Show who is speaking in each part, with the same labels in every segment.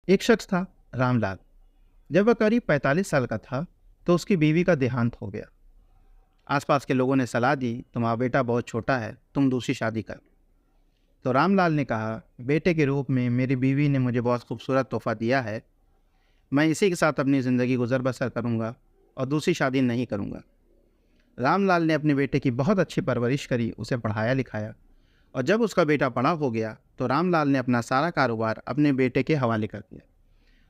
Speaker 1: एक शख्स था, रामलाल। जब वह करीब 45 साल का था तो उसकी बीवी का देहांत हो गया। आसपास के लोगों ने सलाह दी, तुम्हारा बेटा बहुत छोटा है, तुम दूसरी शादी कर। तो रामलाल ने कहा, बेटे के रूप में मेरी बीवी ने मुझे बहुत खूबसूरत तोहफा दिया है। मैं इसी के साथ अपनी ज़िंदगी गुजर बसर करूँगा और दूसरी शादी नहीं करूँगा। रामलाल ने अपने बेटे की बहुत अच्छी परवरिश करी, उसे पढ़ाया लिखाया, और जब उसका बेटा बड़ा हो गया तो रामलाल ने अपना सारा कारोबार अपने बेटे के हवाले कर दिया।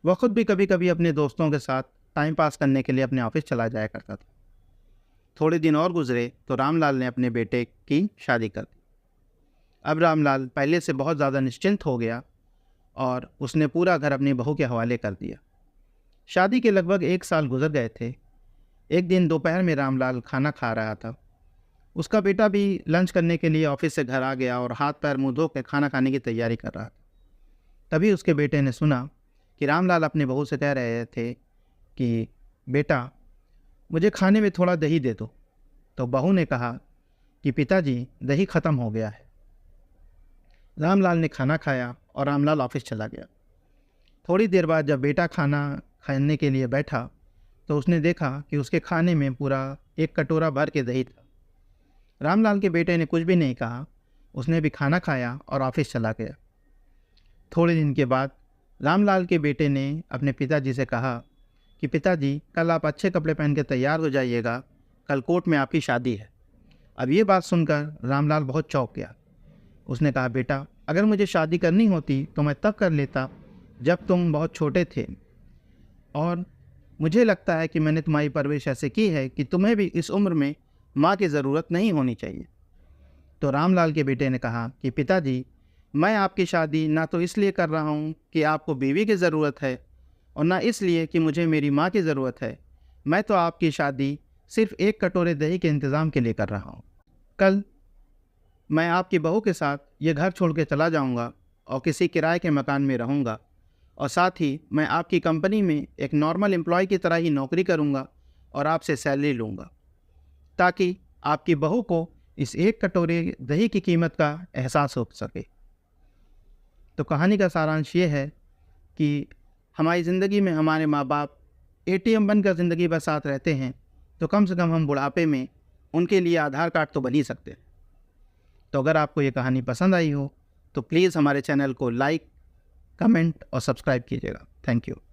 Speaker 1: वह खुद भी कभी कभी अपने दोस्तों के साथ टाइम पास करने के लिए अपने ऑफिस चला जाया करता था। थोड़े दिन और गुजरे तो रामलाल ने अपने बेटे की शादी कर दी। अब रामलाल पहले से बहुत ज़्यादा निश्चिंत हो गया और उसने पूरा घर अपनी बहू के हवाले कर दिया। शादी के लगभग 1 साल गुजर गए थे। एक दिन दोपहर में रामलाल खाना खा रहा था। उसका बेटा भी लंच करने के लिए ऑफिस से घर आ गया और हाथ पैर मुंह धो के खाना खाने की तैयारी कर रहा था। तभी उसके बेटे ने सुना कि रामलाल अपनी बहू से कह रहे थे कि बेटा, मुझे खाने में थोड़ा दही दे दो। तो बहू ने कहा कि पिताजी, दही ख़त्म हो गया है। रामलाल ने खाना खाया और रामलाल ऑफिस चला गया। थोड़ी देर बाद जब बेटा खाना खाने के लिए बैठा तो उसने देखा कि उसके खाने में पूरा एक कटोरा भर के दही था। रामलाल के बेटे ने कुछ भी नहीं कहा, उसने भी खाना खाया और ऑफिस चला गया। थोड़े दिन के बाद रामलाल के बेटे ने अपने पिताजी से कहा कि पिताजी, कल आप अच्छे कपड़े पहन के तैयार हो जाइएगा, कल कोर्ट में आपकी शादी है। अब ये बात सुनकर रामलाल बहुत चौंक गया। उसने कहा, बेटा, अगर मुझे शादी करनी होती तो मैं तब कर लेता जब तुम बहुत छोटे थे, और मुझे लगता है कि मैंने तुम्हारी परवरिश ऐसे की है कि तुम्हें भी इस उम्र में माँ की ज़रूरत नहीं होनी चाहिए। तो रामलाल के बेटे ने कहा कि पिताजी, मैं आपकी शादी ना तो इसलिए कर रहा हूँ कि आपको बीवी की ज़रूरत है और ना इसलिए कि मुझे मेरी माँ की ज़रूरत है। मैं तो आपकी शादी सिर्फ़ एक कटोरे दही के इंतज़ाम के लिए कर रहा हूँ। कल मैं आपकी बहू के साथ ये घर छोड़ के चला जाऊँगा और किसी किराए के मकान में रहूँगा, और साथ ही मैं आपकी कंपनी में एक नॉर्मल एम्प्लॉय की तरह ही नौकरी करूँगा और आपसे सैलरी लूँगा, ताकि आपकी बहू को इस एक कटोरे दही की कीमत का एहसास हो सके। तो कहानी का सारांश ये है कि हमारी ज़िंदगी में हमारे माँ बाप एटीएम बनकर ज़िंदगी भर साथ रहते हैं, तो कम से कम हम बुढ़ापे में उनके लिए आधार कार्ड तो बन ही सकते हैं। तो अगर आपको ये कहानी पसंद आई हो तो प्लीज़ हमारे चैनल को लाइक, कमेंट और सब्सक्राइब कीजिएगा। Thank you.